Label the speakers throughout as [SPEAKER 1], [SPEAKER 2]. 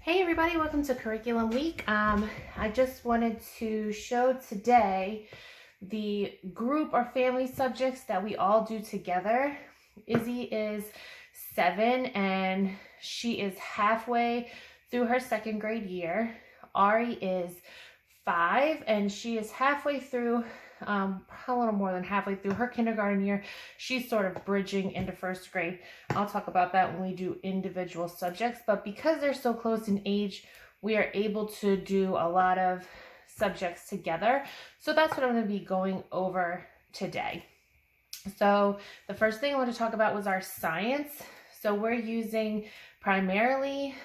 [SPEAKER 1] Hey everybody, welcome to Curriculum Week. I just wanted to show today the group or family subjects that we all do together. Izzy is 7 and she is halfway through her second grade year. Ari is 5 and she is halfway through, a little more than halfway through her kindergarten year. She's sort of bridging into first grade. I'll talk about that when we do individual subjects, but because they're so close in age, we are able to do a lot of subjects together. So that's what I'm going to be going over today. So the first thing I want to talk about was our science. So we're using primarily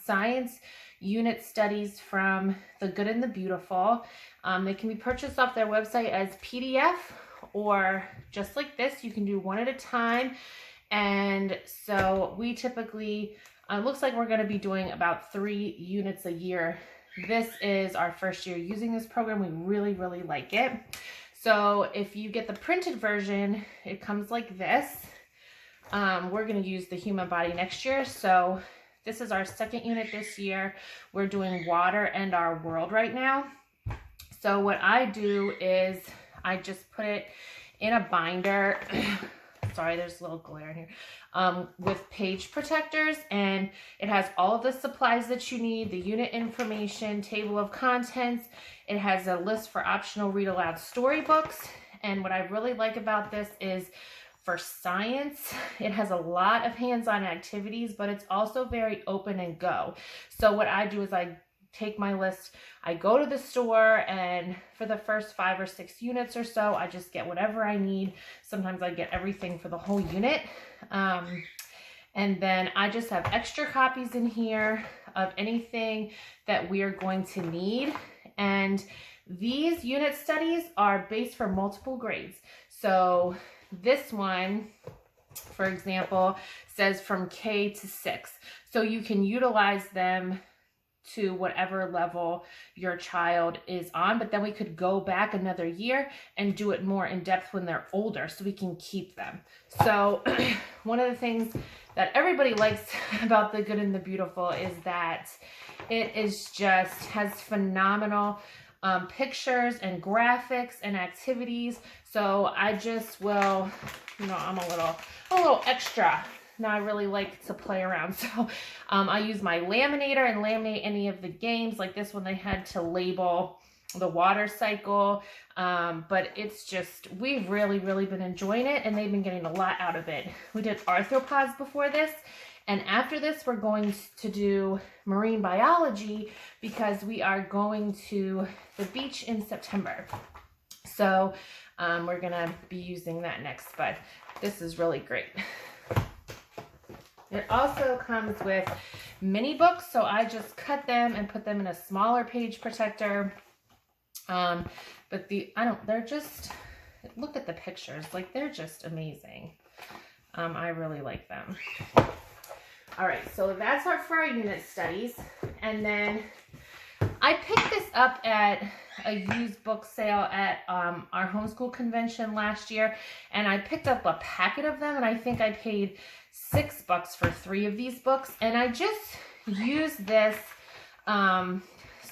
[SPEAKER 1] science unit studies from The Good and the Beautiful. They can be purchased off their website as PDF or just like this. You can do one at a time. And so we typically, looks like we're going to be doing about 3 units a year. This is our first year using this program. We really like it. So if you get the printed version, it comes like this. We're going to use the human body next year. So this is our second unit this year. We're doing water and our world right now. So what I do is I just put it in a binder. Sorry, there's a little glare in here. With page protectors, and it has all of the supplies that you need, the unit information, table of contents. It has a list for optional read aloud storybooks. And what I really like about this is for science, it has a lot of hands-on activities, but it's also very open and go. So what I do is I take my list, I go to the store, and for the first 5 or 6 units or so, I just get whatever I need. Sometimes I get everything for the whole unit. And then I just have extra copies in here of anything that we are going to need. And these unit studies are based for multiple grades. So this one, for example, says from K to 6. So you can utilize them to whatever level your child is on, but then we could go back another year and do it more in depth when they're older so we can keep them. So one of the things that everybody likes about The Good and the Beautiful is that it is just has phenomenal pictures and graphics and activities. So I just will, I'm a little extra. Now I really like to play around. So I use my laminator and laminate any of the games. Like this one, they had to label the water cycle. But it's just, we've really been enjoying it, and they've been getting a lot out of it. We did arthropods before this. And after this, we're going to do marine biology because we are going to the beach in September. So we're going to be using that next, but this is really great. It also comes with mini books, so I just cut them and put them in a smaller page protector. But they're just, look at the pictures, like they're just amazing. I really like them. All right, so that's for our unit studies. And then I picked this up at a used book sale at our homeschool convention last year. And I picked up a packet of them, and I think I paid $6 for 3 of these books. And I just used this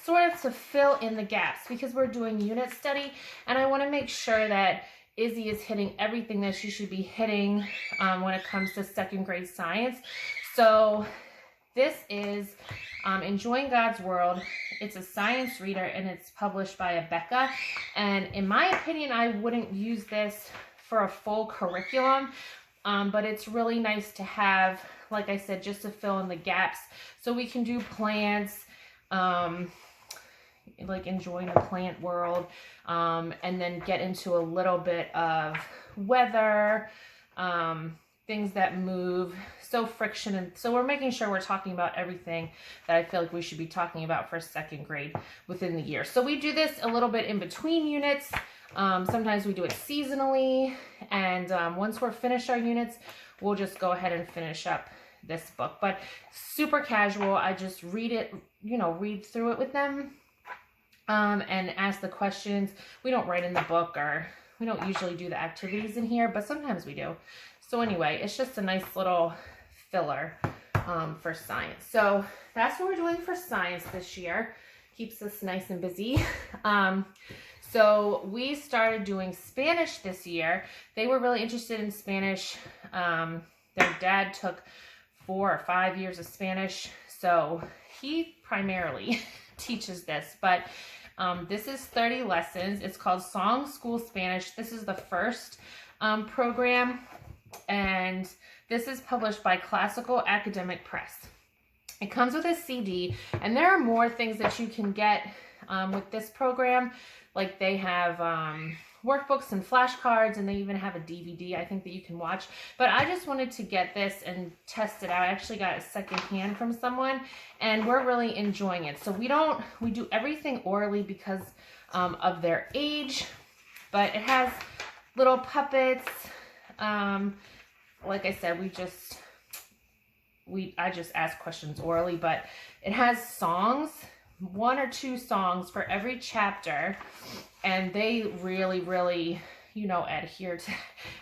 [SPEAKER 1] sort of to fill in the gaps because we're doing unit study. And I want to make sure that Izzy is hitting everything that she should be hitting when it comes to second grade science. So this is Enjoying God's World. It's a science reader, and it's published by Abeka. And in my opinion, I wouldn't use this for a full curriculum, but it's really nice to have, like I said, just to fill in the gaps. So we can do plants, like enjoying the plant world, and then get into a little bit of weather, things that move, so friction. And so we're making sure we're talking about everything that I feel like we should be talking about for second grade within the year. So we do this a little bit in between units. Sometimes we do it seasonally. And once we're finished our units, we'll just go ahead and finish up this book. But super casual. I just read it, read through it with them and ask the questions. We don't write in the book, or we don't usually do the activities in here, but sometimes we do. So anyway, it's just a nice little filler for science. So that's what we're doing for science this year. Keeps us nice and busy. So we started doing Spanish this year. They were really interested in Spanish. Their dad took 4 or 5 years of Spanish, so he primarily teaches this, but this is 30 lessons. It's called Homeschool Spanish. This is the first program, and this is published by Classical Academic Press. It comes with a CD, and there are more things that you can get with this program. Like they have workbooks and flashcards, and they even have a DVD, I think, that you can watch. But I just wanted to get this and test it out. I actually got it secondhand from someone, and we're really enjoying it. So we do everything orally because of their age, but it has little puppets. Like I said, I just ask questions orally, but it has songs, 1 or 2 songs for every chapter, and they really, you know, adhere to,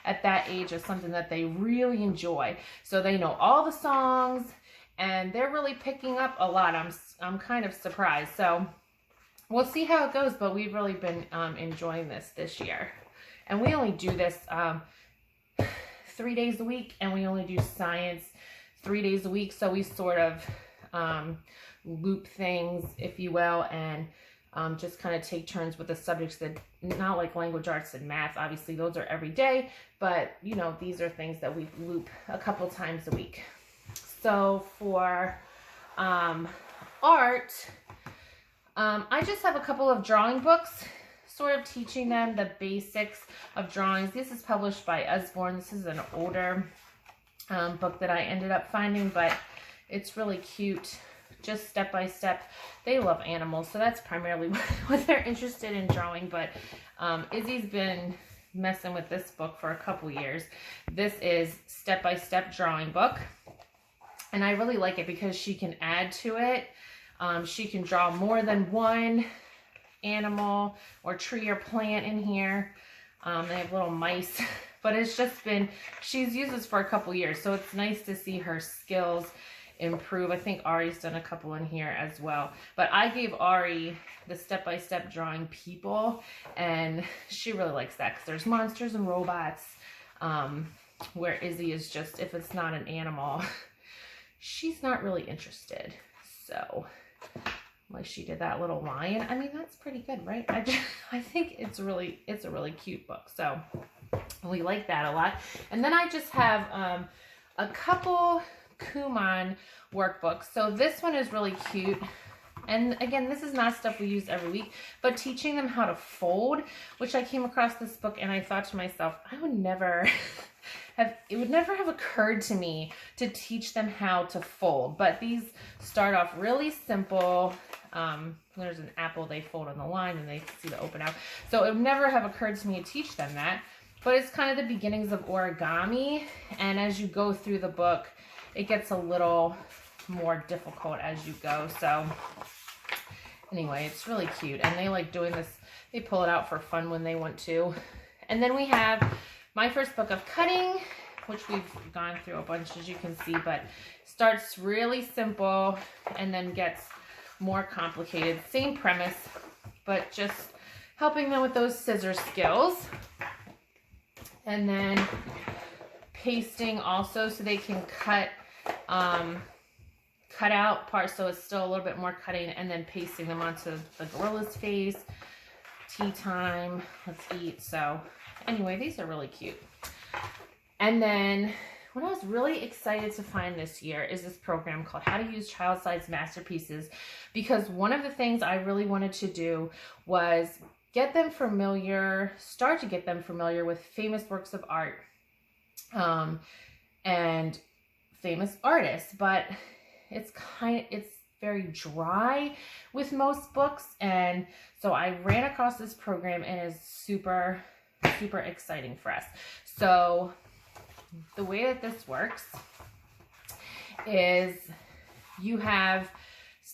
[SPEAKER 1] at that age, is something that they really enjoy. So they know all the songs, and they're really picking up a lot. I'm kind of surprised. So we'll see how it goes, but we've really been enjoying this year. And we only do this 3 days a week, and we only do science 3 days a week. So we sort of loop things, if you will, and just kind of take turns with the subjects that, not like language arts and math, obviously those are every day, but you know, these are things that we loop a couple times a week. So for art, I just have a couple of drawing books, sort of teaching them the basics of drawings. This is published by Usborne. This is an older book that I ended up finding, but it's really cute. Just step by step. They love animals, so that's primarily what they're interested in drawing. But Izzy's been messing with this book for a couple years. This is step-by-step drawing book, and I really like it because she can add to it. She can draw more than one animal or tree or plant in here. They have little mice, but it's just been, she's used this for a couple years, so it's nice to see her skills improve. I think Ari's done a couple in here as well. But I gave Ari the step-by-step drawing people, and she really likes that because there's monsters and robots, where Izzy is just, if it's not an animal, she's not really interested. So, like she did that little lion. I mean, that's pretty good, right? I think it's a really cute book. So we like that a lot. And then I just have a couple Kumon workbooks. So this one is really cute. And again, this is not stuff we use every week, but teaching them how to fold, which I came across this book and I thought to myself, it would never have occurred to me to teach them how to fold. But these start off really simple. There's an apple, they fold on the line and they see the open out. So it would never have occurred to me to teach them that. But it's kind of the beginnings of origami. And as you go through the book, it gets a little more difficult as you go. So anyway, it's really cute. And they like doing this. They pull it out for fun when they want to. And then we have my first book of cutting, which we've gone through a bunch, as you can see, but starts really simple and then gets more complicated. Same premise, but just helping them with those scissor skills. And then pasting also, so they can cut out parts, so it's still a little bit more cutting, and then pasting them onto the gorilla's face. Tea time, let's eat. So anyway, these are really cute. And then what I was really excited to find this year is this program called How to Use Child-Sized Masterpieces, because one of the things I really wanted to do was start to get them familiar with famous works of art and famous artists. But it's very dry with most books, and so I ran across this program, and it's super exciting for us. So the way that this works is you have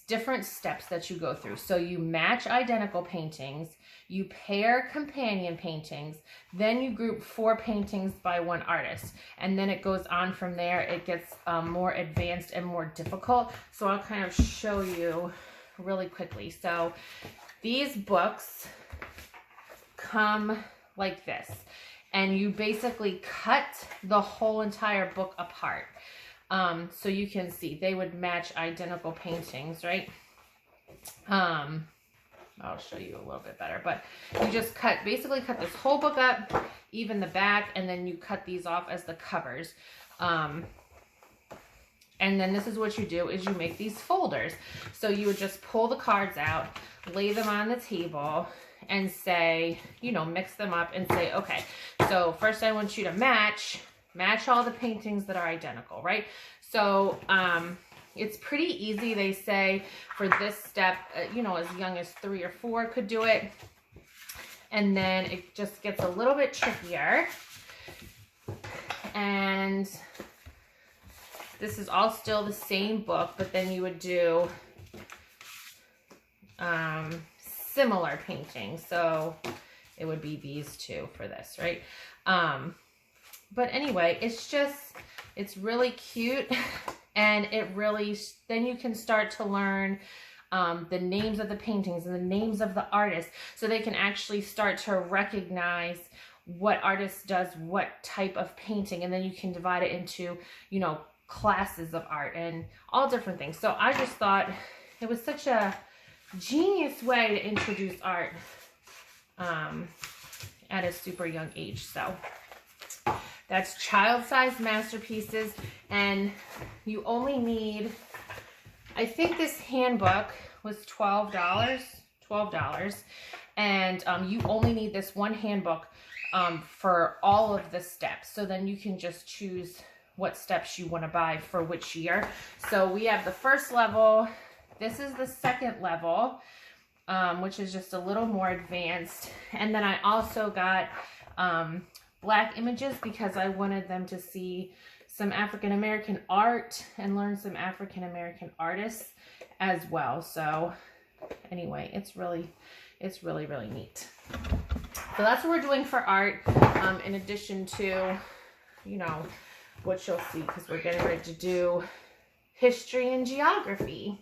[SPEAKER 1] different steps that you go through. So you match identical paintings, you pair companion paintings, then you group 4 paintings by one artist. And then it goes on from there. It gets more advanced and more difficult. So I'll kind of show you really quickly. So these books come like this, and you basically cut the whole entire book apart. So you can see they would match identical paintings, right? I'll show you a little bit better, but you just basically cut this whole book up, even the back, and then you cut these off as the covers. And then this is what you do, is you make these folders. So you would just pull the cards out, lay them on the table, and say, you know, mix them up and say, okay, so first I want you to match all the paintings that are identical, right? So it's pretty easy, they say, for this step, you know, as young as 3 or 4 could do it. And then it just gets a little bit trickier. And this is all still the same book, but then you would do similar paintings. So it would be these 2 for this, right? But anyway, it's really cute, and it really, then you can start to learn the names of the paintings and the names of the artists, so they can actually start to recognize what artist does what type of painting, and then you can divide it into, you know, classes of art and all different things. So I just thought it was such a genius way to introduce art at a super young age. So that's child-sized masterpieces, and you only need, I think this handbook was $12, and you only need this one handbook for all of the steps. So then you can just choose what steps you want to buy for which year. So we have the first level. This is the second level, which is just a little more advanced. And then I also got Black images, because I wanted them to see some African American art and learn some African American artists as well. So anyway, it's really neat. So that's what we're doing for art, in addition to, you know, what you'll see, because we're getting ready to do history and geography.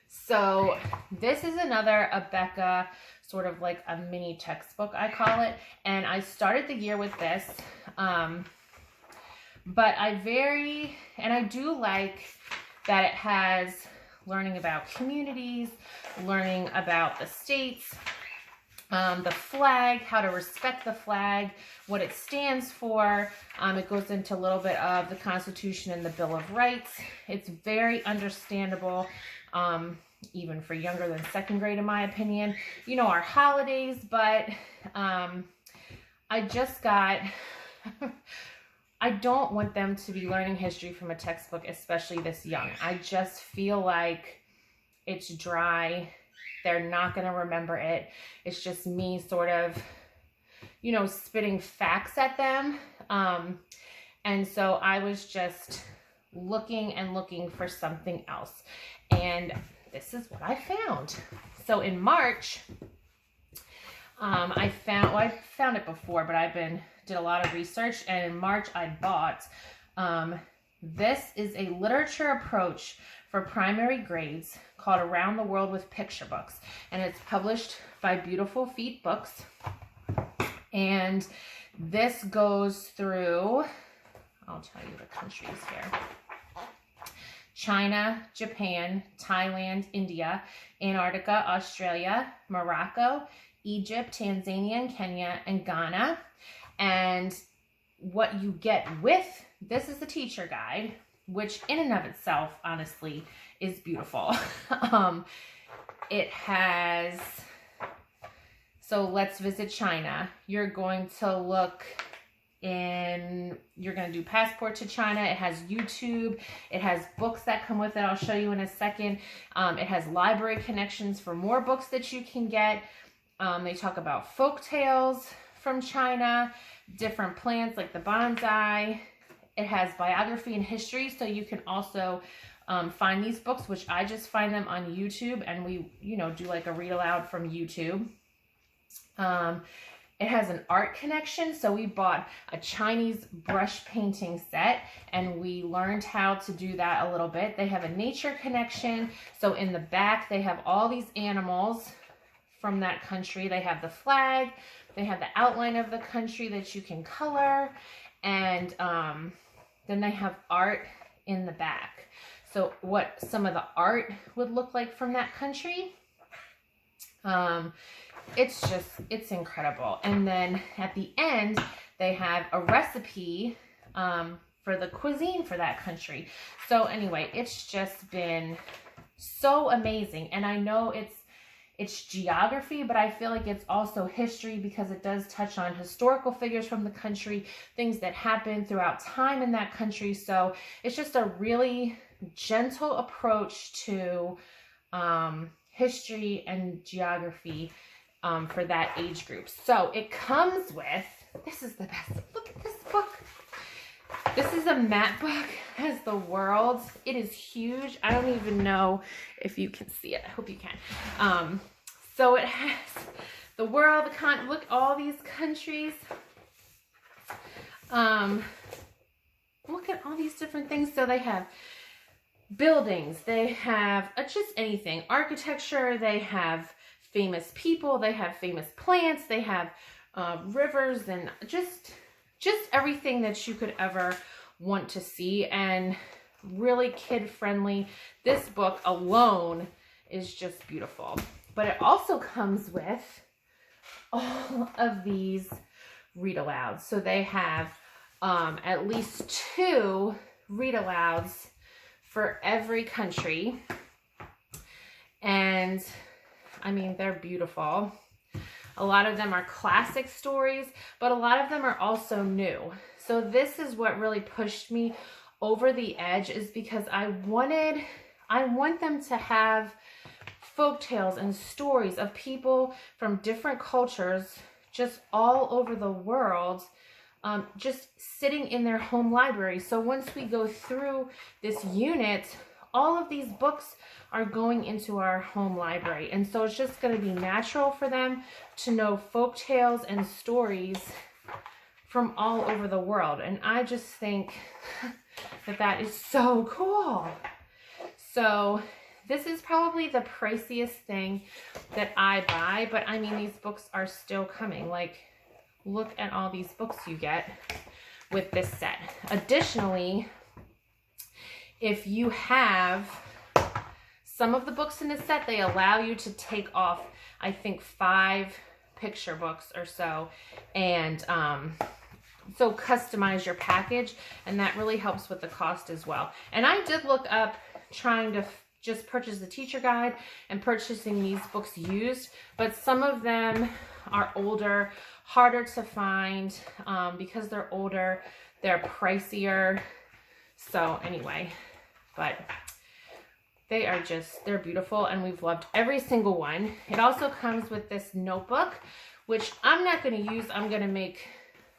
[SPEAKER 1] So this is another Abeka, sort of like a mini textbook, I call it. And I started the year with this, but I do like that it has learning about communities, learning about the states, the flag, how to respect the flag, what it stands for. It goes into a little bit of the Constitution and the Bill of Rights. It's very understandable, even for younger than 2nd grade, in my opinion. You know, our holidays, but I just got, I don't want them to be learning history from a textbook, especially this young. I just feel like it's dry. They're not going to remember it. It's just me sort of, you know, spitting facts at them. And so I was just looking for something else. And this is what I found. So in March, I found it before, but did a lot of research, and in March I bought, this is a literature approach for primary grades called Around the World with Picture Books, and it's published by Beautiful Feet Books. And this goes through, I'll tell you the countries here: China, Japan, Thailand, India, Antarctica, Australia, Morocco, Egypt, Tanzania, and Kenya, and Ghana. And what you get with this is the teacher guide, which in and of itself, honestly, is beautiful. It has, so let's visit China. You're going to look you're going to do passport to China. It has YouTube. It has books that come with it. I'll show you in a second. It has library connections for more books that you can get. They talk about folk tales from China, different plants like the bonsai. It has biography and history, so you can also find these books, which I just find them on YouTube, and we, do like a read aloud from YouTube. It has an art connection, so we bought a Chinese brush painting set, and we learned how to do that a little bit. They have a nature connection, so in the back they have all these animals from that country. They have the flag, they have the outline of the country that you can color, and then they have art in the back. So what some of the art would look like from that country. It's incredible. And then at the end, they have a recipe for the cuisine for that country. So anyway, it's just been so amazing. And I know it's geography, but I feel like it's also history, because it does touch on historical figures from the country, things that happened throughout time in that country. So it's just a really gentle approach to history and geography for that age group. So it comes with, this is the best. Look at this book. This is a map book. It has the world. It is huge. I don't even know if you can see it. I hope you can. So it has the world, look, all these countries. Look at all these different things. So they have buildings, they have just anything, architecture, they have famous people, they have famous plants, they have rivers, and just everything that you could ever want to see, and really kid friendly. This book alone is just beautiful. But it also comes with all of these read alouds. So they have at least 2 read alouds for every country. And I mean, they're beautiful. A lot of them are classic stories, but a lot of them are also new. So this is what really pushed me over the edge, is because I want them to have folk tales and stories of people from different cultures just all over the world, just sitting in their home library. So once we go through this unit, all of these books are going into our home library. And so it's just going to be natural for them to know folk tales and stories from all over the world. And I just think that is so cool. So this is probably the priciest thing that I buy, but I mean, these books are still coming. Like, look at all these books you get with this set. Additionally, if you have some of the books in this set, they allow you to take off, I think, 5 picture books or so, and so customize your package, and that really helps with the cost as well. And I did look up trying to just purchase the teacher guide and purchasing these books used, but some of them are older, harder to find, because they're older, they're pricier. So anyway, but they're beautiful, and we've loved every single one. It also comes with this notebook, which I'm not going to use. I'm going to make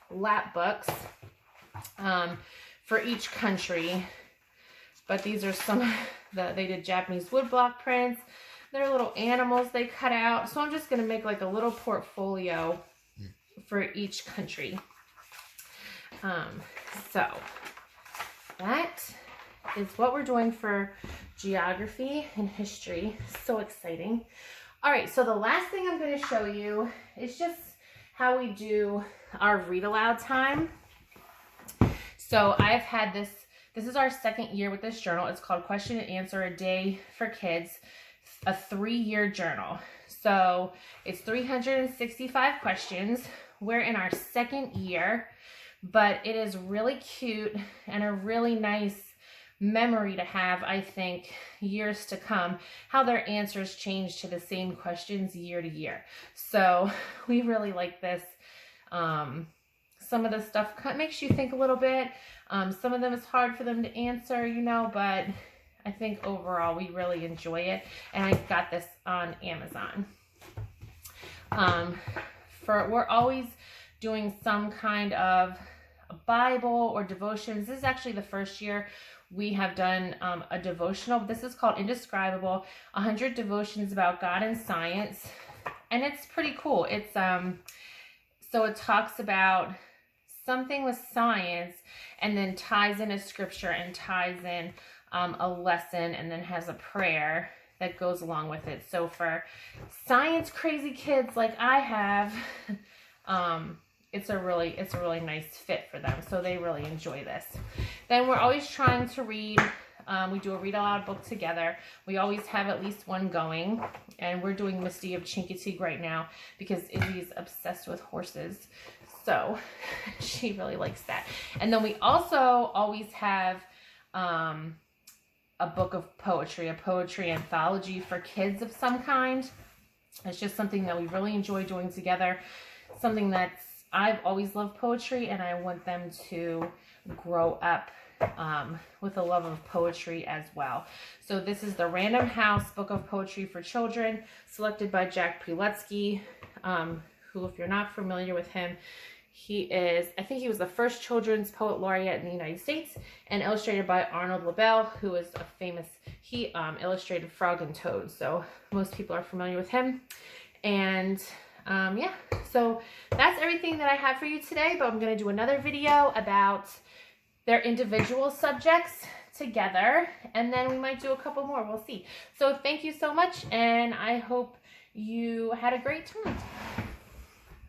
[SPEAKER 1] lap books for each country. But these are some they did Japanese woodblock prints. They're little animals they cut out. So I'm just going to make like a little portfolio for each country. So that is what we're doing for geography and history. So exciting. All right, so the last thing I'm going to show you is just how we do our read aloud time. So I've had this is our 2nd year with this journal. It's called Question and Answer a Day for Kids, a 3-year journal. So it's 365 questions. We're in our 2nd year, but it is really cute and a really nice memory to have, I think, years to come, how their answers change to the same questions year to year. So we really like this. Some of the stuff makes you think a little bit. Some of them is hard for them to answer, but I think overall we really enjoy it. And I got this on Amazon. We're always doing some kind of a Bible or devotions. This is actually the first year we have done a devotional. This is called Indescribable, 100 Devotions About God and Science. And it's pretty cool. It's so it talks about something with science and then ties in a scripture and ties in a lesson and then has a prayer that goes along with it. So for science crazy kids like I have, it's a really nice fit for them. So they really enjoy this. Then we're always trying to read. We do a read aloud book together. We always have at least one going, and we're doing Misty of Chincoteague right now because Izzy's obsessed with horses. So she really likes that. And then we also always have a book of poetry, a poetry anthology for kids of some kind. It's just something that we really enjoy doing together. Something that's, I've always loved poetry, and I want them to grow up with a love of poetry as well. So this is the Random House Book of Poetry for Children, selected by Jack Preletsky, who, if you're not familiar with him, he is, I think he was the first children's poet laureate in the United States, and illustrated by Arnold LaBelle, who is a famous, he illustrated Frog and Toad, so most people are familiar with him. And yeah, so that's everything that I have for you today, but I'm going to do another video about their individual subjects together, and then we might do a couple more. We'll see. So thank you so much, and I hope you had a great time.